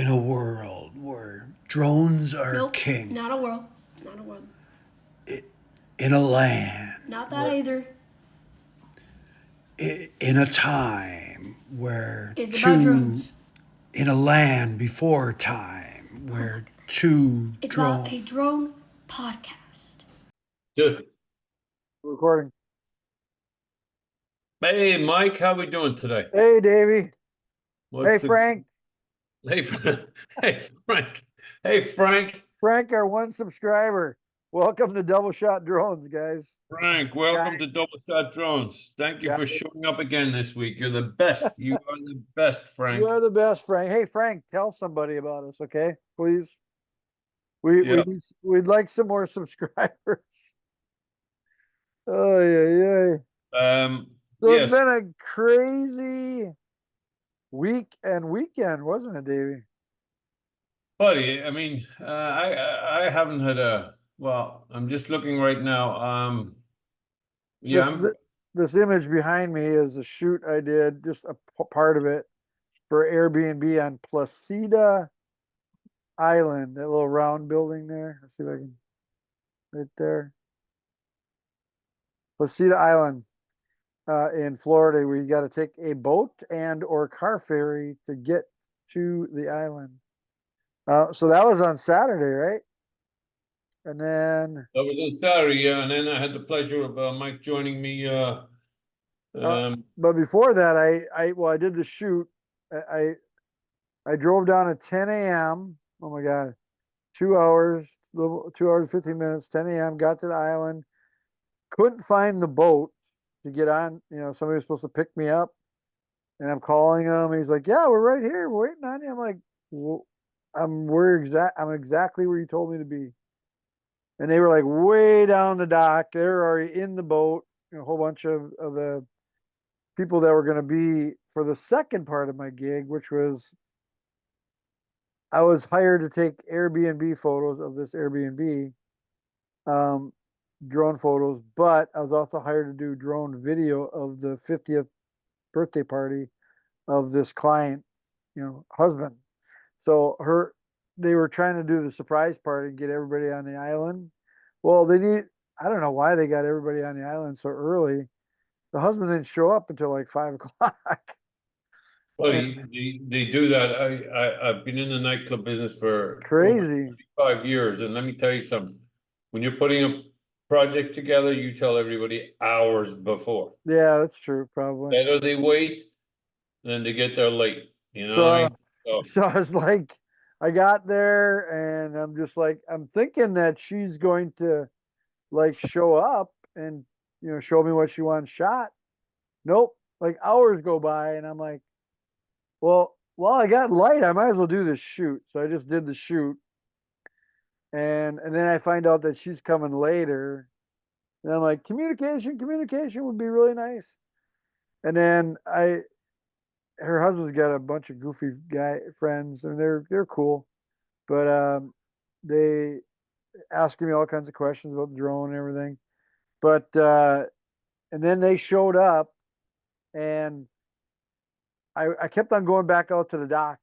in a world where drones are Nope, king, not a world. Not a world. in a land Not that where, either. in a time where It's about two, drones. in a land before time Oh my where god. two It's about drone, a drone podcast. Good. Recording. Hey, Mike, how we doing today? Hey, Davy. Hey, What's the Frank. hey, hey, Frank. Hey, Frank. Frank, our one subscriber. Welcome to Double Shot Drones, guys. Frank, welcome to Double Shot Drones. Thank you Got for it. showing up again this week. You're the best. You are the best, You Frank. are the best, Frank. Hey, Frank, tell somebody about us, okay? Please. Yeah. We'd like some more subscribers. Oh yeah, yeah. So it's Yes, been a crazy week and weekend, wasn't it, Davy? buddy. I mean, I haven't had a well, I'm just looking right now. Yeah, This this image behind me is a shoot I did, just a part of it for Airbnb on Placida Island, that little round building there. Let's see if I can, right there. Placida Island, in Florida, where you got to take a boat and or car ferry to get to the island. So that was on Saturday, right? And then, that was on Saturday, yeah, and then I had the pleasure of Mike joining me. but before that, I did the shoot. I I drove down at 10 a.m. Oh my God, 2 hours, 2 hours 15 minutes. 10 a.m. Got to the island. Couldn't find the boat to get on. You know, somebody was supposed to pick me up, and I'm calling him. He's like, "Yeah, we're right here. We're waiting on you." I'm like, well, I'm exactly where you told me to be." And they were like way down the dock. They're already in the boat. You know, a whole bunch of the people that were going to be for the second part of my gig, which was I was hired to take Airbnb photos of this Airbnb, um, drone photos, but I was also hired to do drone video of the 50th birthday party of this client, husband. So they were trying to do the surprise party and get everybody on the island. Well, I don't know why they got everybody on the island so early. The husband didn't show up until like 5 o'clock. Buddy, they do that. I've been in the nightclub business for over Crazy. 5 years, and let me tell you something. When you're putting a project together, you tell everybody hours before. Yeah, that's true, probably. Better they wait than they get there late. You know what I So, mean? So so I was like, I got there and I'm just like, I'm thinking that she's going to like show up and, show me what she wants shot. Nope. Like hours go by and I'm like, well, I got light. I might as well do this shoot. So I just did the shoot. And then I find out that she's coming later. And I'm like, communication would be really nice. And then her husband's got a bunch of goofy guy friends and they're cool. But they asking me all kinds of questions about the drone and everything. But and then they showed up and I kept on going back out to the dock.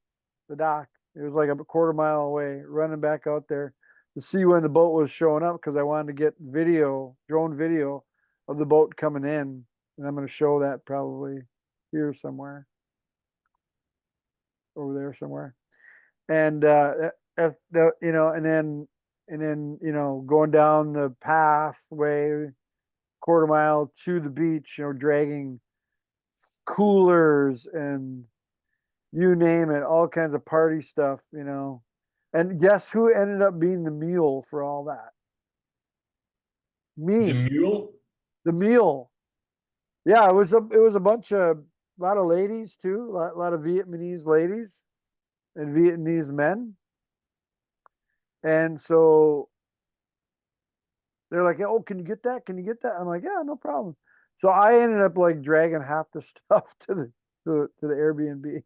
The dock. It was like a quarter mile away, running back out there to see when the boat was showing up because I wanted to get drone video of the boat coming in. And I'm going to show that probably here somewhere, over there somewhere. And and then going down the pathway, quarter mile to the beach, dragging coolers and you name it, all kinds of party stuff. And guess who ended up being the mule for all that? the Me, mule. the mule. Yeah, it was a lot of ladies too, lot of Vietnamese ladies and Vietnamese men. And so they're like, "Oh, can you get that? Can you get that?" I'm like, "Yeah, no problem." So I ended up like dragging half the stuff to the Airbnb.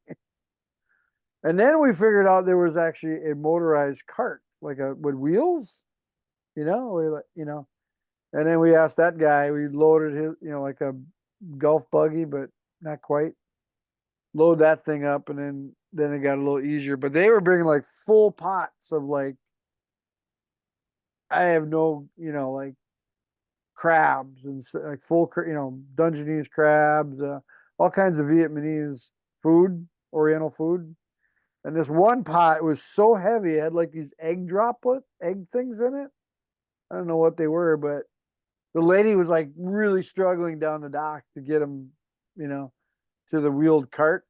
And then we figured out there was actually a motorized cart, like with wheels, and then we asked that guy, we loaded his, like a golf buggy, but not quite. Load that thing up and then, then it got a little easier. But they were bringing like full pots of like, I have no, like crabs and like full, Dungeness crabs, all kinds of Vietnamese food, Oriental food. And this one pot was so heavy, it had like these egg things in it. I don't know what they were, but the lady was like really struggling down the dock to get them, to the wheeled cart.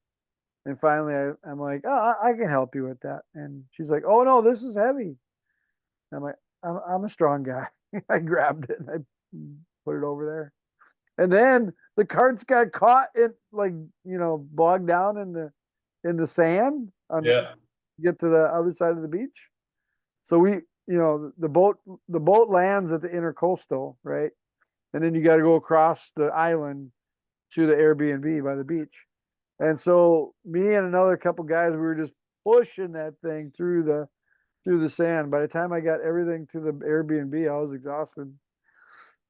And finally, I'm like, oh, I can help you with that. And she's like, oh no, this is heavy. I'm like, I'm a strong guy. I grabbed it and I put it over there. And then the carts got caught in like, bogged down in the sand on Yeah. get to the other side of the beach. So the boat lands at the intercoastal, right? And then you got to go across the island to the Airbnb by the beach. And so me and another couple guys, we were just pushing that thing through the sand. By the time I got everything to the Airbnb, I was exhausted.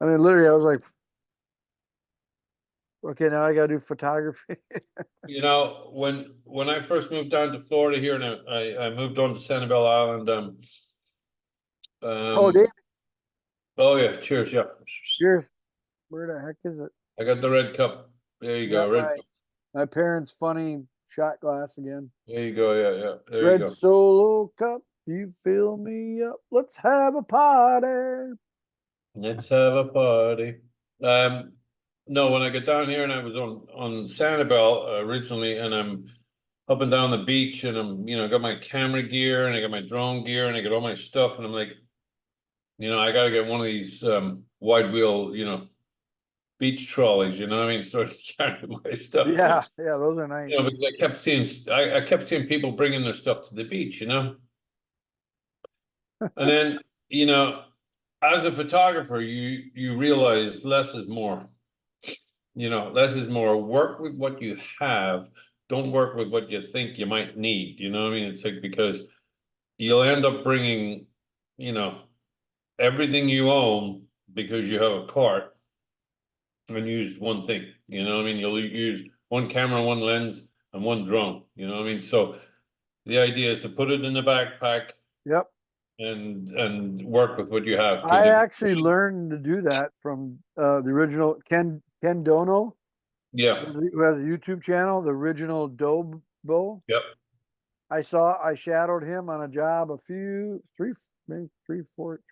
I mean, literally, I was like, okay, now I got to do photography. You know, when I first moved down to Florida here, and I moved on to Sanibel Island. Oh, Dave, Oh yeah, cheers, yeah. cheers. Where the heck is it? I got the red cup. There you go, Yeah, red cup. my parents' funny shot glass again. There you go, yeah. There you Red go. Solo cup, you fill me up. Let's have a party. Let's have a party. No, when I got down here and I was on Sanibel originally, and I'm up and down the beach, and I'm got my camera gear and I got my drone gear and I got all my stuff, and I'm like, I gotta get one of these wide wheel beach trolleys. You know what I mean? Start carrying my stuff. Yeah, those are nice. Because I kept seeing people bringing their stuff to the beach. And then as a photographer, you realize less is more. Less is more. Work with what you have. Don't work with what you think you might need. You know what I mean? It's like, because you'll end up bringing, everything you own because you have a cart and use one thing. You know what I mean? You'll use one camera, one lens, and one drone. You know what I mean? So the idea is to put it in the backpack. Yep. And work with what you have. I actually learned to do that from the original Ken Dono. Yeah. Who has a YouTube channel, the original Dobo. Yep. I shadowed him on a job maybe 3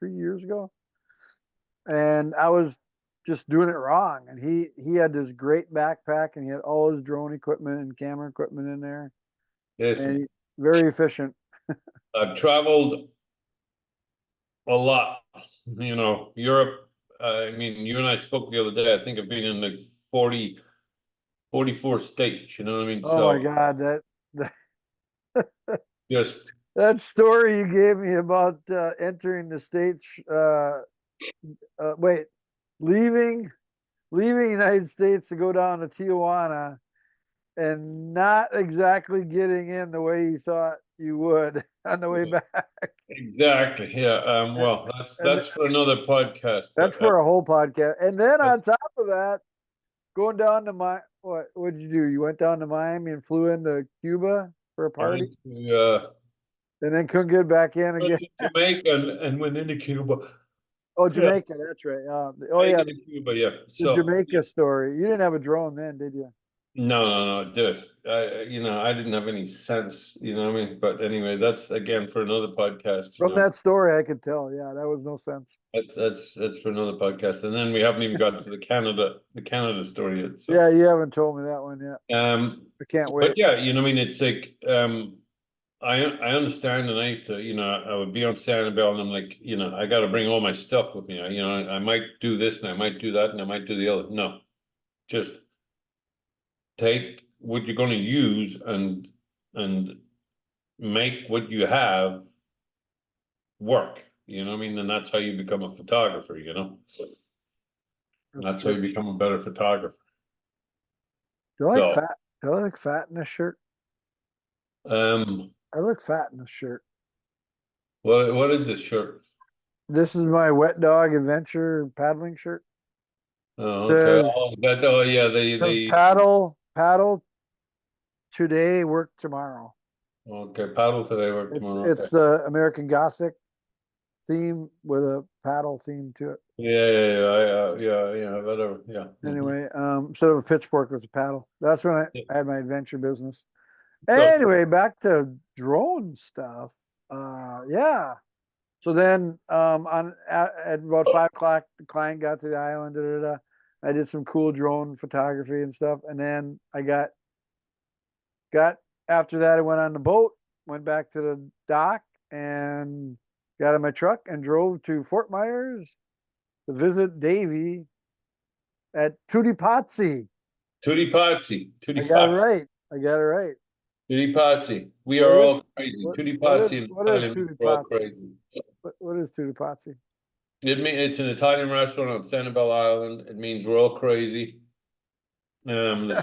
years ago. And I was just doing it wrong. And he had this great backpack and he had all his drone equipment and camera equipment in there. Yes. And very efficient. I've traveled a lot, Europe. I mean, you and I spoke the other day. I think I've been in like 44 states, you know what I mean? Oh my God, Just that story you gave me about entering the States, leaving the United States to go down to Tijuana and not exactly getting in the way you thought you would on the way back. exactly, yeah. Well, that's for another podcast. That's for a whole podcast. And then on top of that, going down to what'd you do? You went down to Miami and flew into Cuba for a party, and then couldn't get back in again. Jamaica and went into Cuba. Oh, Jamaica, that's right. Oh yeah, Cuba, yeah. the Jamaica story. You didn't have a drone then, did you? No, dude. I didn't have any sense, you know what I mean? But anyway, that's again for another podcast. From that story, I could tell. Yeah, that was no sense. That's for another podcast. And then we haven't even got to the Canada story yet. So. Yeah, you haven't told me that one yet. I can't wait. But yeah, I mean, it's like I understand, and I used to, I would be on Sanibel and I'm like, I got to bring all my stuff with me. I might do this and I might do that and I might do the other. No, just take what you're going to use and make what you have work. You know what I mean? And that's how you become a photographer. That's how you become a better photographer. Do I look fat? Do I look fat in this shirt? I look fat in this shirt. What is this shirt? This is my Wet Dog Adventure paddling shirt. Oh, okay. Yeah, they paddle today, work tomorrow. Okay, paddle today, work It's tomorrow. Okay. it's the American Gothic theme with a paddle theme to it. Yeah, whatever. Yeah. Anyway, instead of a pitchfork, it was a paddle. That's when Yeah. I had my adventure business. So, Anyway, back to drone stuff. Yeah. So then, at about 5 o'clock, the client got to the island. Da, da, da. I did some cool drone photography and stuff, and then I got after that. I went on the boat, went back to the dock, and got in my truck and drove to Fort Myers to visit Davy at Tutti Pozzi. Tutti Pazzi, Tutti I got it Pazzi, right. I got it right. Tutti Pazzi. We What are is all crazy. what Tutti what Pazzi is in what is Italian, Tutti we're all Pozzi? crazy. What is Tutti Pozzi? It's an Italian restaurant on Sanibel Island. It means we're all crazy. The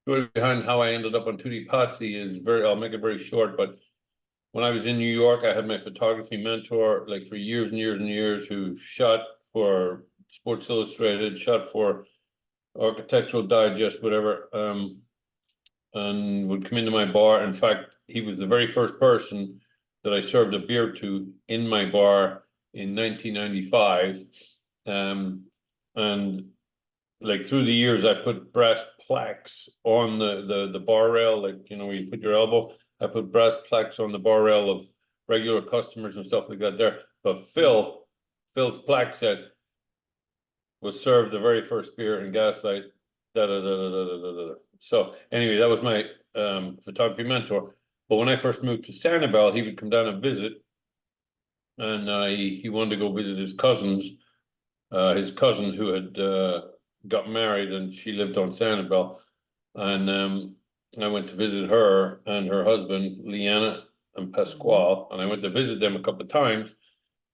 story behind how I ended up on Tutti Pazzi is I'll make it very short, but when I was in New York, I had my photography mentor, like for years and years and years, who shot for Sports Illustrated, shot for Architectural Digest, whatever, and would come into my bar. In fact, he was the very first person that I served a beer to in my bar in 1995. And like through the years, I put brass plaques on the bar rail, like, you know, where you put your elbow. I put brass plaques on the bar rail of regular customers and stuff like that there. But Phil's plaque said, was served the very first beer in Gaslight. Da, da, da, da, da, da, da, da. So anyway, that was my photography mentor. But when I first moved to Sanibel, he would come down and visit, and he wanted to go visit his cousins. His cousin who had got married, and she lived on Sanibel, and I went to visit her and her husband, Leanna and Pasquale, and I went to visit them a couple of times.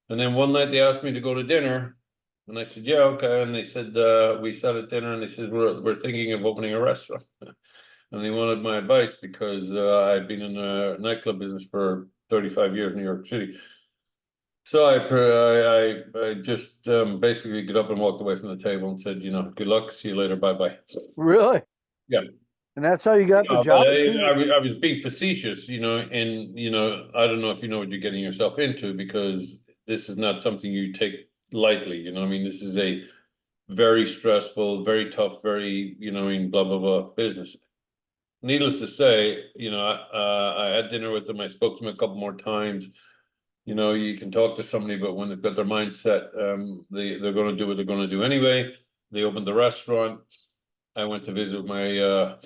And then one night they asked me to go to dinner, and I said, "Yeah, okay." And they said, we sat at dinner, and they said, "We're thinking of opening a restaurant." And they wanted my advice because I'd been in the nightclub business for 35 years in New York City. So I just basically got up and walked away from the table and said, you know, good luck, see you later, bye bye. Really? Yeah. And that's how you got the But job? I was being facetious, you know, and you know, I don't know if you know what you're getting yourself into, because this is not something you take lightly, you know. I mean, this is a very stressful, very tough, very, you know, I mean, blah blah blah business. Needless to say, you know, I had dinner with them. I spoke to them a couple more times. You know, you can talk to somebody, but when they've got their mindset, they're going to do what they're going to do anyway. They opened the restaurant. I went to visit my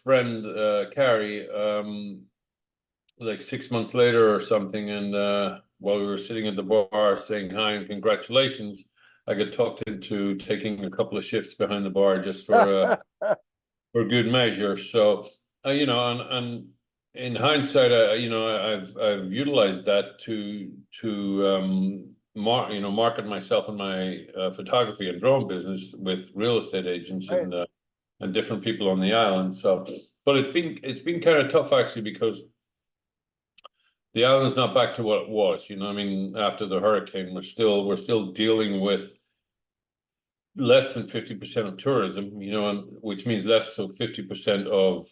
friend Carrie like 6 months later or something, and while we were sitting at the bar saying hi and congratulations, I got talked into taking a couple of shifts behind the bar just for good measure. So you know, and in hindsight, you know, I've utilized that to market myself in my photography and drone business with real estate agents Right. and different people on the island. So, but it's been kind of tough actually, because the island's not back to what it was. You know, I mean, after the hurricane, we're still dealing with less than 50% of tourism, you know, and which means less than 50% of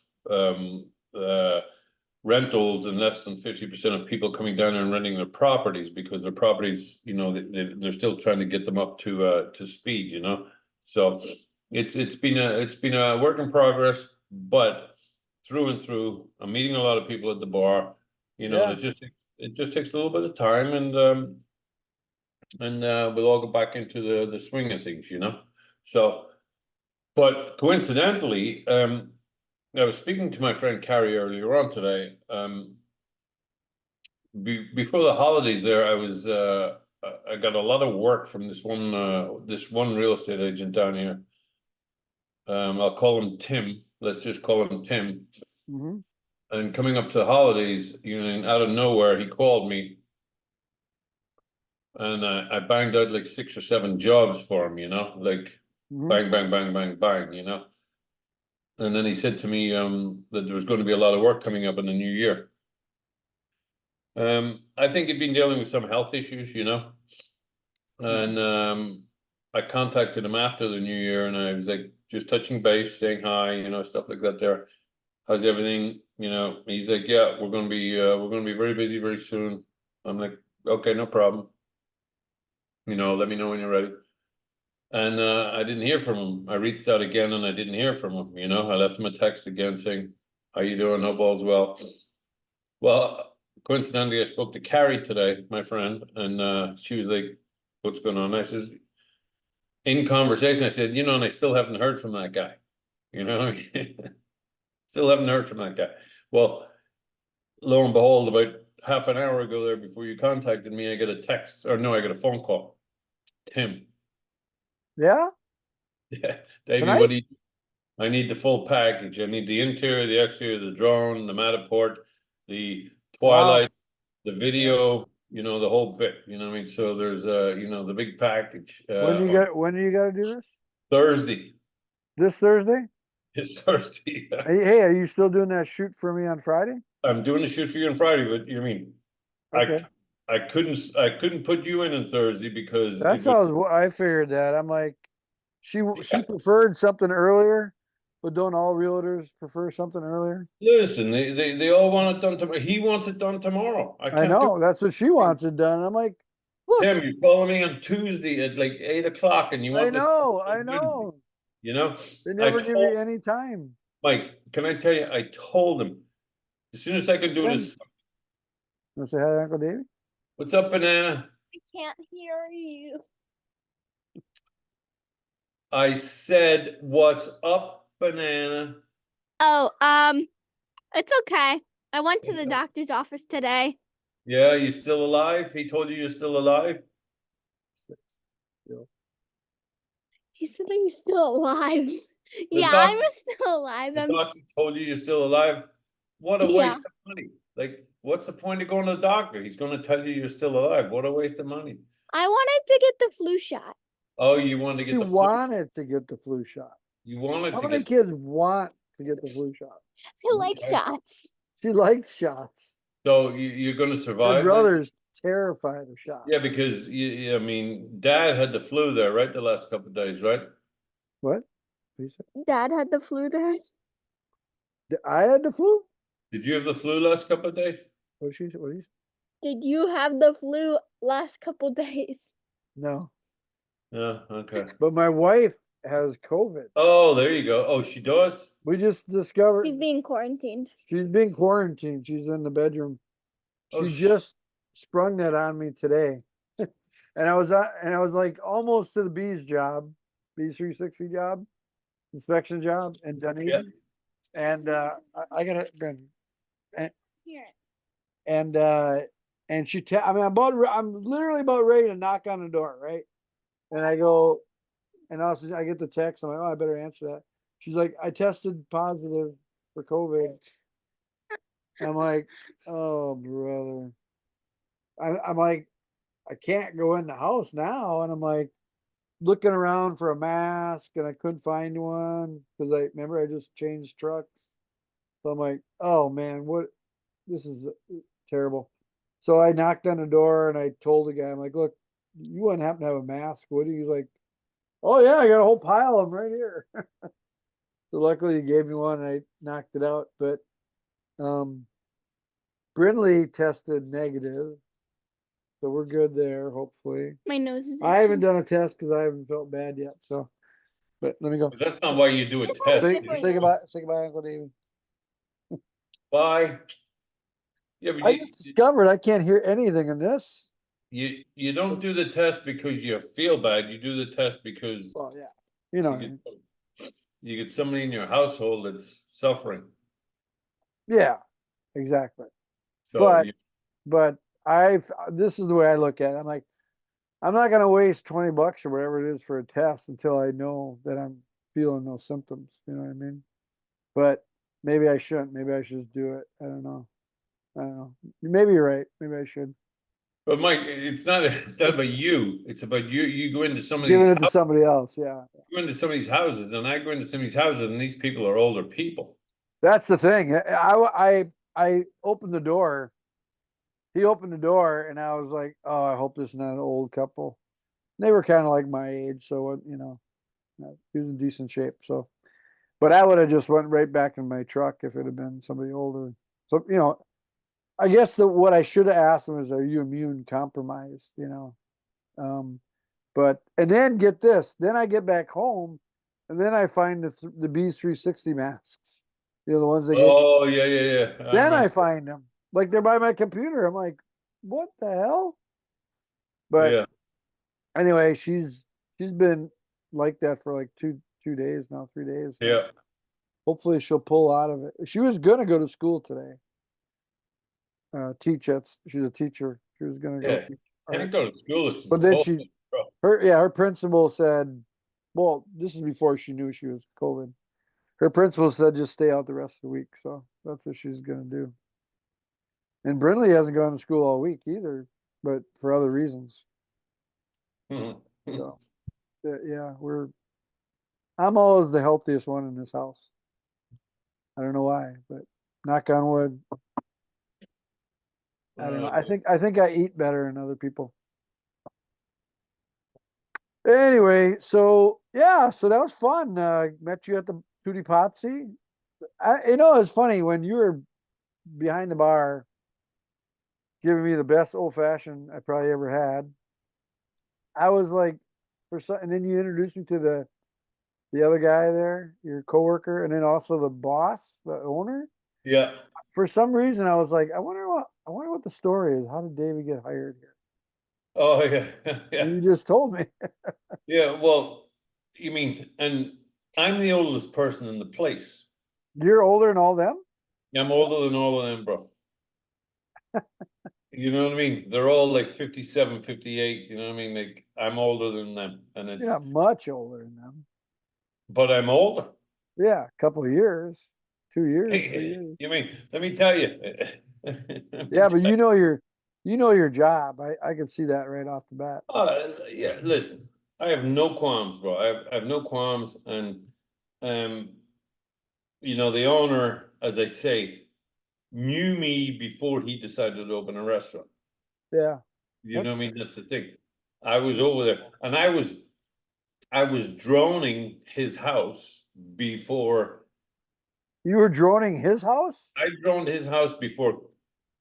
uh, rentals, and less than 50% of people coming down and renting their properties, because their properties, you know, they're still trying to get them up to speed, you know. So it's been a work in progress, but through and through, I'm meeting a lot of people at the bar, you know, Yeah. and it just takes a little bit of time, and we'll all go back into the swing of things, you know. So, but coincidentally, I was speaking to my friend Carrie earlier on today. Before the holidays, there I got a lot of work from this one real estate agent down here. I'll call him Tim. Let's just call him Tim. Mhm. And coming up to the holidays, you know, out of nowhere, he called me, and I banged out like 6 or 7 jobs for him, you know, like Mhm. bang, bang, bang, bang, bang, you know. And then he said to me that there was going to be a lot of work coming up in the new year. I think he'd been dealing with some health issues, you know, and I contacted him after the new year, and I was like just touching base, saying hi, you know, stuff like that there. How's everything? you know, he's like, yeah, we're gonna be very busy very soon. I'm like, okay, no problem. You know, let me know when you're ready. And I didn't hear from him. I reached out again and I didn't hear from him. You know, I left him a text again saying, how you doing? Hope all's well. Well, coincidentally, I spoke to Carrie today, my friend, and she was like, what's going on? I says, in conversation, I said, you know, and I still haven't heard from that guy. You know, still haven't heard from that guy. Well, lo and behold, about half an hour ago there before you contacted me, I get a text, or no, I got a phone call. Tim. Yeah, Yeah, Davey, tonight? what do you, I need the full package. I need the interior, the exterior, the drone, the Matterport, the Wow. twilight, the video, you know, the whole bit, you know what I mean? So there's you know, the big package on When do you gotta do this? Thursday. This Thursday? It's Thursday. Hey, are you still doing that shoot for me on Friday? I'm doing the shoot for you on Friday, but you mean Okay. I couldn't put you in on Thursday because That's it would, how I figured that. I'm like, she preferred something earlier, but don't all realtors prefer something earlier? listen, they all want it done tomorrow. He wants it done tomorrow. I I can't do know, that's what she wants it done. I'm like, look, Tim, you're calling me on Tuesday at like 8 o'clock and you I want this know, on I Wednesday. know. You know, They I never give told you any time. Mike, can I tell you, I told him as soon as I could do Then, this, you want to say hi to Uncle Davey? what's up, banana? I can't hear you. I said, what's up, banana? Oh, it's okay. I went to the doctor's office today. Yeah, you still alive? He told you you're still alive? He said that you're still alive. Yeah, doc- I'm still alive. The doctor told you you're still alive? What a Yeah. waste of money. Like, what's the point of going to the doctor? He's gonna tell you you're still alive. What a waste of money. I wanted to get the flu shot. Oh, you wanted to She get the flu? wanted to get the flu shot. You wanted How to many get kids want to get the flu shot? I like Okay. shots. She likes shots. So you're gonna My survive then? brother's terrified of shots. Yeah, because I mean, Dad had the flu there, right? The last couple of days, right? What? What you say? Dad had the flu there. I had the flu? Did you have the flu last couple of days? What she say? What you say? Did you have the flu last couple days? No. Yeah, okay. But my wife has COVID. Oh, there you go. Oh, she does? We just discovered He's being quarantined. she's being quarantined. She's in the bedroom. Oh, She just sprung that on me today. And I was like almost to the bees job, bees 360 job, inspection job in Dunedin. And I gotta Here. and she I mean I'm literally about ready to knock on the door, right? And I go, and also I get the text. I'm like, oh, I better answer that. She's like, I tested positive for COVID. I'm like, oh brother. I'm like, I can't go in the house now. And I'm like looking around for a mask and I couldn't find one because I remember I just changed trucks. So I'm like, oh man, this is terrible. So I knocked on the door and I told the guy, I'm like, look, you wouldn't happen to have a mask, would you? He's like, oh yeah, I got a whole pile of them right here. So luckily he gave me one and I knocked it out. But Brindley tested negative. So we're good there, hopefully. My nose is I haven't done a test because I haven't felt bad yet. So, but let me go. But that's not why you do a It's test. okay. Say goodbye. Say goodbye, Uncle David. Why? Yeah, but I just discovered I can't hear anything in this. you don't do the test because you feel bad. You do the test because Well, yeah, you know. you get somebody in your household that's suffering. Yeah, exactly. So But this is the way I look at it. I'm like, I'm not gonna waste $20 or whatever it is for a test until I know that I'm feeling those symptoms. You know what I mean? But maybe I shouldn't. Maybe I should just do it. I don't know. Maybe you're right. Maybe I should. But Mike, it's not about you. It's about you. You go into some of Giving these it to somebody else. Yeah. go into some of these houses, and I go into some of these houses, and these people are older people. That's the thing. I opened the door. He opened the door, and I was like, "Oh, I hope this is not an old couple." They were kind of like my age, so he was in decent shape. So, But I would have just went right back in my truck if it had been somebody older. So, you know, I guess what I should have asked them is, are you immune compromised, you know? But, and then get this, then I get back home and then I find the Bees 360 masks, you know, the ones they get. Oh, yeah, yeah, yeah. Then I remember. find them like they're by my computer. I'm like, what the hell? But Yeah, anyway, she's been like that for like two days now, 3 days now. yeah. Hopefully she'll pull out of it. She was gonna go to school today. Teach at she's a teacher. She was gonna go Yeah. teach Can't art. go to school. It's But then cold, she bro. her principal said, well, this is before she knew she was COVID. Her principal said just stay out the rest of the week. So that's what she's gonna do. And Brindley hasn't gone to school all week either, but for other reasons. Mhm. So yeah, I'm always the healthiest one in this house. I don't know why, but knock on wood. I don't know. I think I eat better than other people. Anyway, so yeah, so that was fun. Met you at the Tutti Pazzi. You know, it's funny when you were behind the bar giving me the best old fashioned I probably ever had. I was like, and then you introduced me to the other guy there, your coworker, and then also the boss, the owner. Yeah. For some reason, I was like, I wonder what the story is. How did Davey get hired here? Oh, yeah. Yeah. And you just told me. Yeah. Well, you mean, and I'm the oldest person in the place. You're older than all them? I'm older than all of them, bro. You know what I mean? They're all like 57, 58. You know what I mean? Like I'm older than them, and it's You're not much older than them. but I'm older. Yeah, a couple of years, 2 years, 3 Hey, years. you mean? Let me tell you. Yeah, but you know your job. I can see that right off the bat. Yeah. Listen, I have no qualms, bro. I have no qualms, and um, you know, the owner, as I say, knew me before he decided to open a restaurant. Yeah. You know That's what I mean? That's the thing. I was over there, and I was droning his house before. You were droning his house? I droned his house before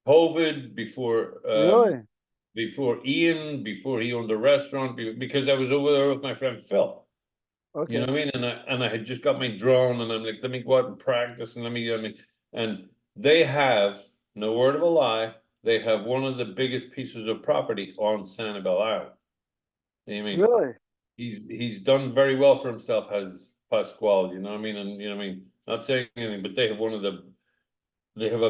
COVID, before Really? before Ian, before he owned the restaurant, because I was over there with my friend Phil. You know Okay. what I mean? And I had just got my drone, and I'm like, let me go out and practice, and and they have, no word of a lie, they have one of the biggest pieces of property on Sanibel Island. You know what I mean? Really? He's done very well for himself as Pasquale, you know what I mean? And you know what I mean? Not saying anything, but they have one of the they have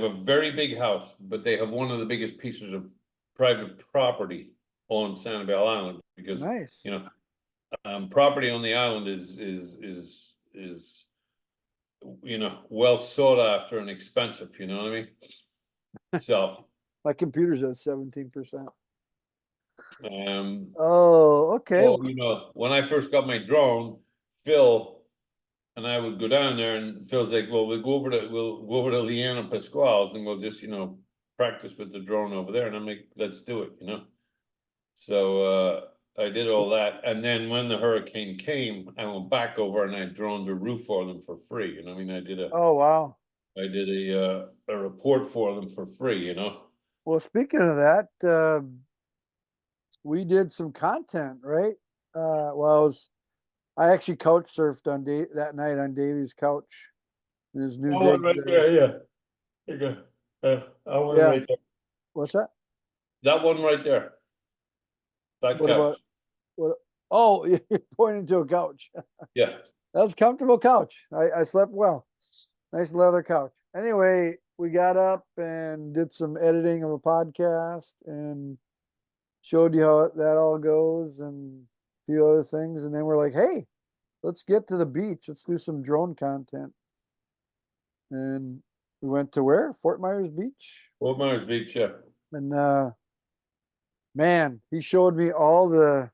a very big house, but they have one of the biggest pieces of private property on Sanibel Island because Nice. you know property on the island is you know well sought after and expensive, you know what I mean? So My computer's at 17%. um Oh, okay. well, you know, when I first got my drone, Phil and I would go down there, and Phil's like, "Well, we'll go over to Leanna Pasquale's, and we'll just, you know, practice with the drone over there." And I'm like, "Let's do it," you know. So I did all that, and then when the hurricane came, I went back over and I droned the roof for them for free. You know, what I mean, Oh, wow. I did a report for them for free. You know. Well, speaking of that, we did some content, right? Well, I actually couch surfed on that night on Davy's couch. In his new That one digs right there. there, yeah. Okay. That one Yeah. right there. What's that? That one right there. That What couch. about what? Oh, you're pointing to a couch. Yeah. That was a comfortable couch. I slept well. Nice leather couch. Anyway, we got up and did some editing of a podcast and showed you how that all goes and a few other things. And then we're like, hey, let's get to the beach. Let's do some drone content. And we went to where? Fort Myers Beach. Fort Myers Beach, yeah. And man, he showed me all the,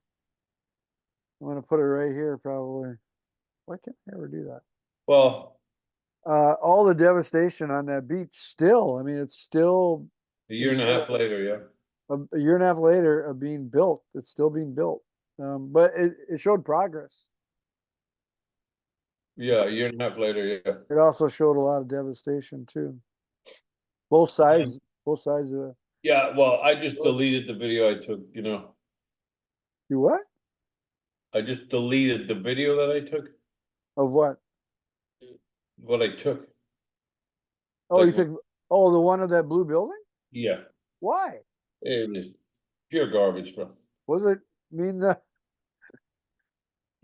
I'm gonna put it right here probably. Why can't I ever do that? Well, All the devastation on that beach still. I mean, it's still a year and a half later, yeah. a year and a half later of being built. It's still being built. But it showed progress. Yeah, a year and a half later, yeah. It also showed a lot of devastation too. Both sides of the, Yeah, well, I just deleted the video I took, you know. you what? I just deleted the video that I took, Of what? what I took. Oh, Like, you took, oh, the one of that blue building? yeah, Why? it was pure garbage, bro. Was it mean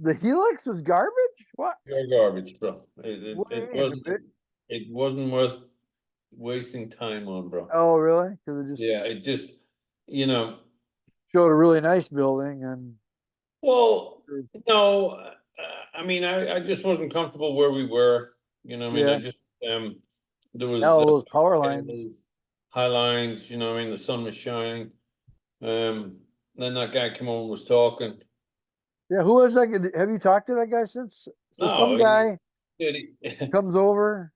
the helix was garbage? What? Pure garbage, bro. It, What it, do you it mean? wasn't, it wasn't worth wasting time on, bro. Oh, really? Because it just Yeah, it just, you know, showed a really nice building and well, no, I mean, I just wasn't comfortable where we were, you know, what I mean, yeah, I just, there was, all those power lines. high lines, you know, what I mean, the sun was shining. Then that guy came over and was talking. Yeah, who was that? Have you talked to that guy since? So some No, guy he, comes over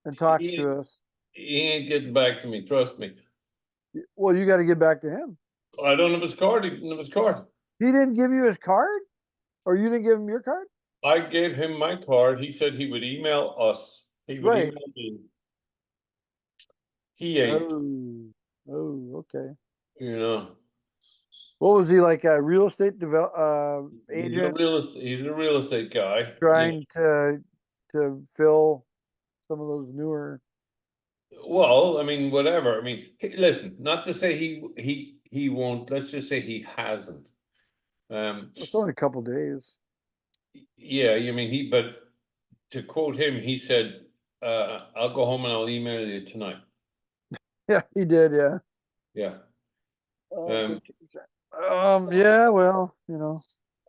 and talks he, to us. he ain't getting back to me, trust me. Well, you got to get back to him. I don't have his card, he didn't have his card. He didn't give you his card, or you didn't give him your card? I gave him my card, he said he would email us, he would Right. email me. He ain't, Oh, okay. you know. What was he like? A real estate He's a agent real estate guy. You trying to fill some of those newer. know. Well, I mean, whatever. I mean, listen, not to say he won't. Let's just say he hasn't. It's only a couple days. Yeah, I mean but to quote him, he said, "I'll go home and I'll email you tonight." Yeah, he did. Yeah. Yeah. Um, yeah. Well, you know.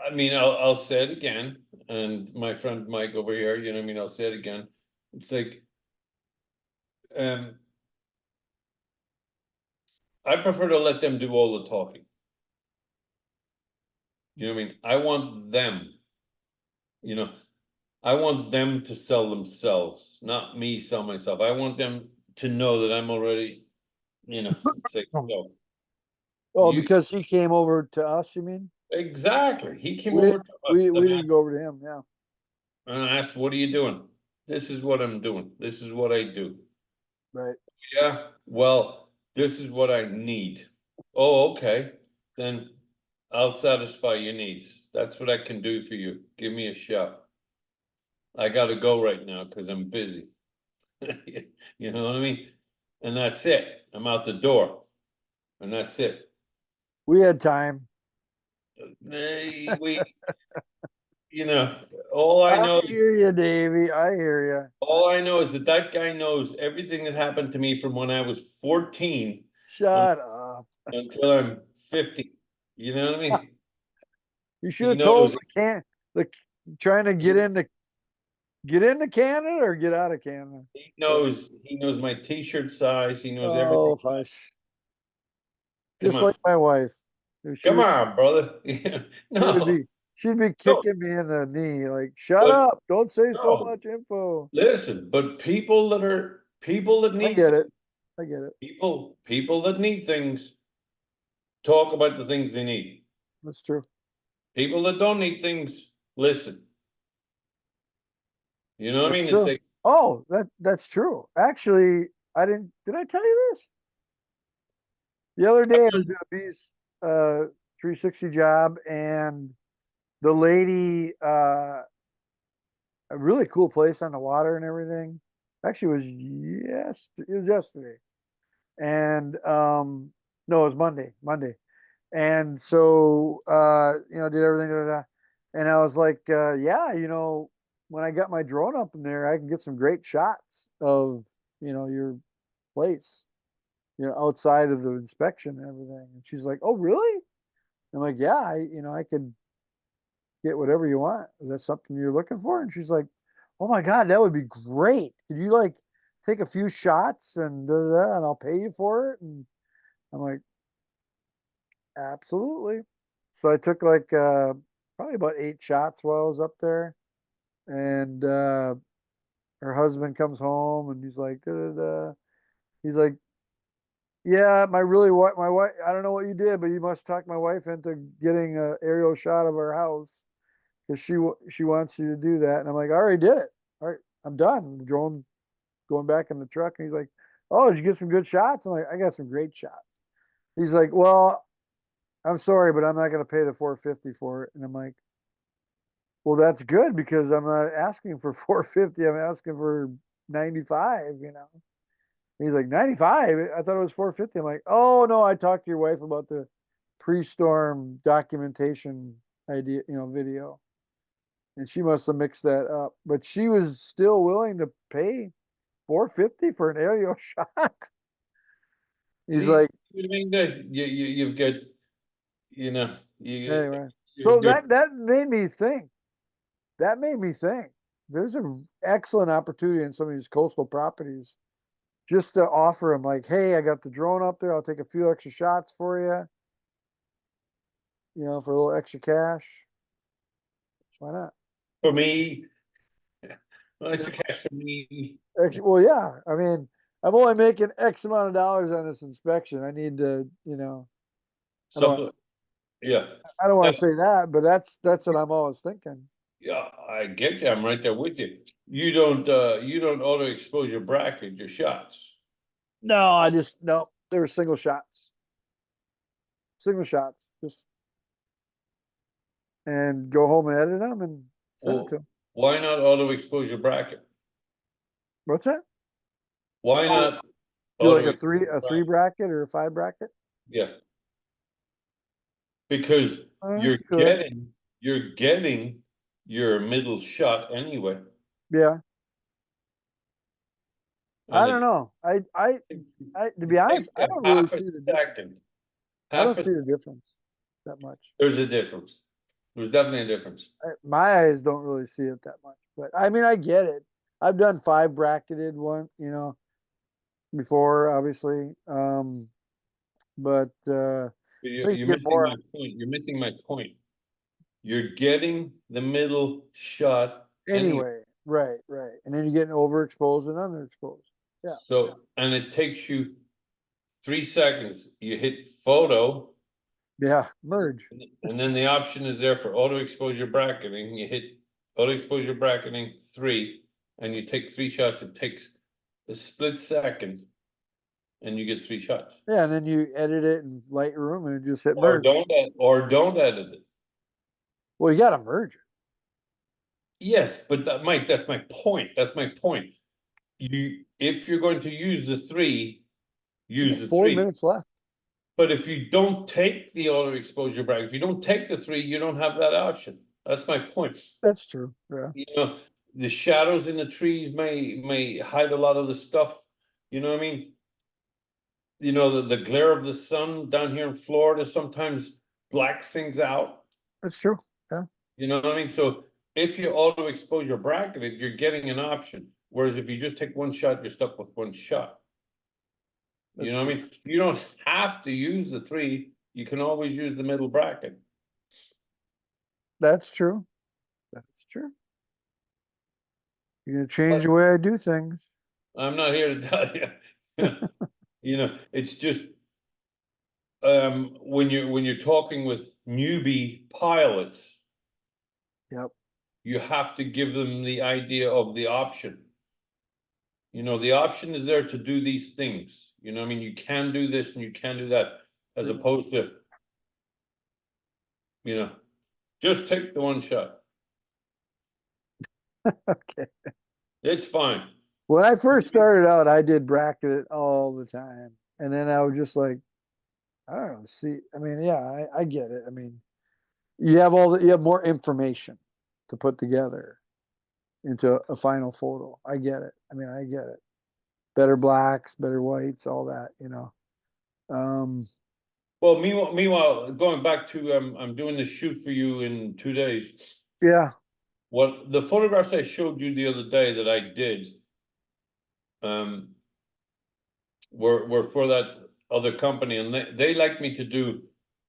I mean, I'll say it again, and my friend Mike over here, you know, what I mean, I'll say it again. It's like, I prefer to let them do all the talking. You know what I mean? I want them, you know, I want them to sell themselves, not me sell myself. I want them to know that I'm already, you know, it's like, so. Oh, You, because he came over to us, you mean? exactly. He came We over to us we didn't go over to him. Yeah. and I asked, "What are you doing?" This is what I'm doing. This is what I do. Right. Yeah, well, this is what I need. Oh, okay. Then I'll satisfy your needs. That's what I can do for you. Give me a shot. I gotta go right now because I'm busy. You know what I mean? And that's it. I'm out the door. And that's it. We had time. We, you know, all I know, hear you, Davy. I hear you. all I know is that that guy knows everything that happened to me from when I was 14 Shut up. until I'm 50. You know what I mean? You should He have told knows. the trying to get into Canada or get out of Canada. He knows my t-shirt size, he knows everything. Oh, hush. Come Just on, like my wife. She come would, on, brother. No, she'd be no, kicking me in the knee, like, shut but up, don't say so no, much info. listen, but people that I need get it. I get it. people that need things talk about the things they need. That's true. People that don't need things, listen. You know what I That's mean? It's true. like, Oh, that's true. Actually, did I tell you this? The other day I was doing a Bees 360 job and the lady a really cool place on the water and everything. Actually it was yesterday. And no, it was Monday. And so did everything, and I was like, yeah, when I got my drone up in there, I can get some great shots of, your place, outside of the inspection and everything. And she's like, oh, really? I'm like, yeah, I could get whatever you want. Is that something you're looking for? And she's like, oh my God, that would be great. Could you like take a few shots and and I'll pay you for it? And I'm like, absolutely. So I took like probably about 8 shots while I was up there. And her husband comes home and he's like, he's like, yeah, my wife, I don't know what you did, but you must talk my wife into getting an aerial shot of our house because she wants you to do that. And I'm like, I already did it. All right, I'm done. The drone going back in the truck. And he's like, oh, did you get some good shots? I'm like, I got some great shots. He's like, well, I'm sorry, but I'm not going to pay the $450 for it. And I'm like, well, that's good because I'm not asking for $450. I'm asking for 95, you know. And he's like, 95? I thought it was $450. I'm like, oh no, I talked to your wife about the pre-storm documentation idea, you know, video. And she must have mixed that up. But she was still willing to pay $450 for an aerial shot. He's See, like, you know what I mean? That you've got, you know, anyway. you're- So that made me think. That made me think. There's an excellent opportunity in some of these coastal properties just to offer them like, hey, I got the drone up there. I'll take a few extra shots for you know, for a little extra cash. Why not? for me, well, extra cash for me. Well, yeah. I mean, I'm only making X amount of dollars on this inspection. I need to, you know, I don't, Something, yeah, I don't want to say that, but that's what I'm always thinking. yeah, I get you. I'm right there with you. You don't auto expose your bracket, your shots. No, no, they were single shots. Single shots. Just and go home and edit them and send Well, it to them. why not auto expose your bracket? What's that? Why not? Do like auto a three bracket or a 5 bracket? Yeah. Because you're Could. getting your middle shot anyway. Yeah. I And don't know. I to be it honest, takes I don't you really half a see the second. I don't Half a see the difference that much. There's a difference. There's definitely a difference. My eyes don't really see it that much, but I mean, I get it. I've done 5 bracketed one, you know, before, obviously. But I think you You're get missing more my point. You're missing my point. You're getting the middle shot anyway. anyway. Right, right. And then you're getting overexposed and underexposed. Yeah. So, and it takes you 3 seconds. You hit photo, Yeah, merge. and then the option is there for auto exposure bracketing. You hit auto exposure bracketing 3, and you take 3 shots. It takes a split second, and you get 3 shots. Yeah, and then you edit it in Lightroom and just hit Or merge. don't edit it. Well, you got to merge it. Yes, but Mike, that's my point. That's my point. If you're going to use the 3, use the 4 3. minutes left. But if you don't take the auto exposure bracket, if you don't take the 3, you don't have that option. That's my point. That's true. Yeah. You know, the shadows in the trees may hide a lot of the stuff. You know what I mean? You know, the glare of the sun down here in Florida sometimes blacks things out. That's true. Yeah. You know what I mean? So if you auto exposure bracketed, you're getting an option. Whereas if you just take one shot, you're stuck with one shot. You know what I mean? You don't have to use the 3. You can always use the middle bracket. That's true. That's true. You're gonna change the way I do things. I'm not here to tell you. You know, it's just when you're talking with newbie pilots, Yep. you have to give them the idea of the option. You know, the option is there to do these things. You know what I mean? You can do this and you can do that, as opposed to, you know, just take the one shot. Okay. It's fine. When I first started out, I did bracket it all the time. And then I was just like, I don't know, see, I mean, yeah, I get it. I mean, you have more information to put together into a final photo. I get it. I mean, I get it. Better blacks, better whites, all that, you know. Well, meanwhile, going back to I'm doing this shoot for you in 2 days. Yeah. What the photographs I showed you the other day that I did, were for that other company, and they like me to do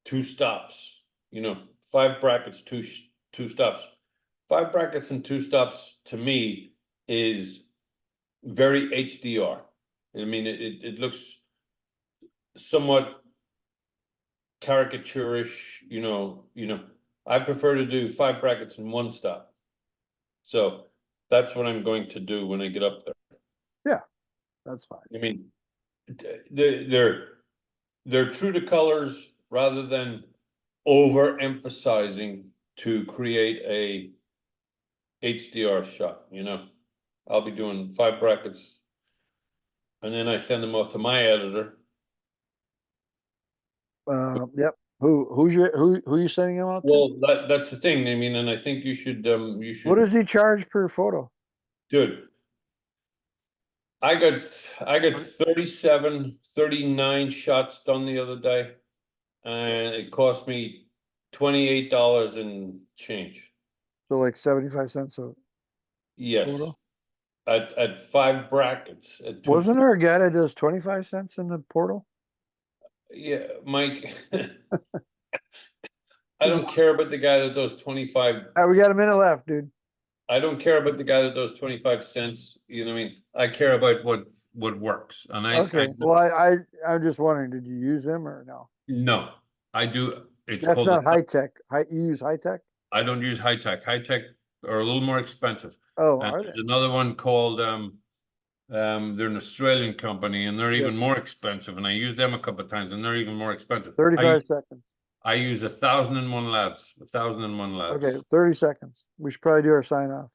2 stops. You know, 5 brackets, 2 stops. 5 brackets and 2 stops to me is very HDR. I mean, it looks somewhat caricaturish. You know, I prefer to do 5 brackets in one stop. So that's what I'm going to do when I get up there. That's fine. I mean, they're true to colors rather than overemphasizing to create a HDR shot, you know? I'll be doing 5 brackets. And then I send them off to my editor. Yep. Who you sending him out to? Well, that's the thing. I mean, and I think you should What does he charge per photo? Dude. I got 37, 39 shots done the other day. And it cost me $28 and change. So like 75 cents a Yes. photo? At 5 brackets. Wasn't there a guy that does 25 cents in the portal? Yeah, Mike. I don't care about the guy that does 25. All right, we got a minute left, dude. I don't care about the guy that does 25 cents. You know what I mean? I care about what works. And Okay. Well, I'm just wondering, did you use them or no? No, I do. It's That's called not high tech. You use high tech? I don't use high tech. High tech are a little more expensive. Oh, And are they? there's another one called they're an Australian company and they're even Yes. more expensive. And I used them a couple of times and they're even more expensive. 35 seconds. I use 1,001 labs. 1,001 labs. Okay, 30 seconds. We should probably do our sign off.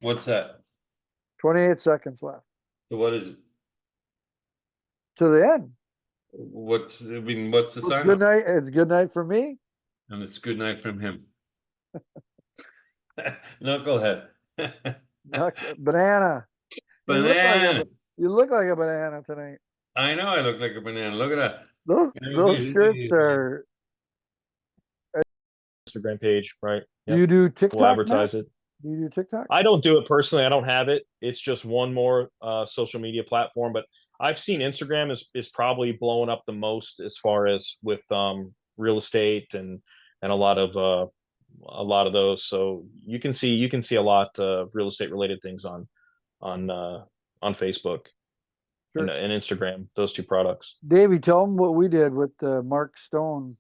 What's that? 28 seconds left. So what is it? To the end. What's the It's sign? good night. It's good night for me. And it's good night from him. Knucklehead. Banana. Banana. You look like a banana tonight. I know I look like a banana. Look at that. Those shirts are. Instagram page, right? Do you do TikTok? We'll advertise it. Do you do TikTok? I don't do it personally. I don't have it. It's just one more social media platform. But I've seen Instagram is probably blowing up the most as far as with real estate and a lot of those. So you can see a lot of real estate related things on Facebook Sure. and Instagram. Those two products. Davey, tell them what we did with Mark Stone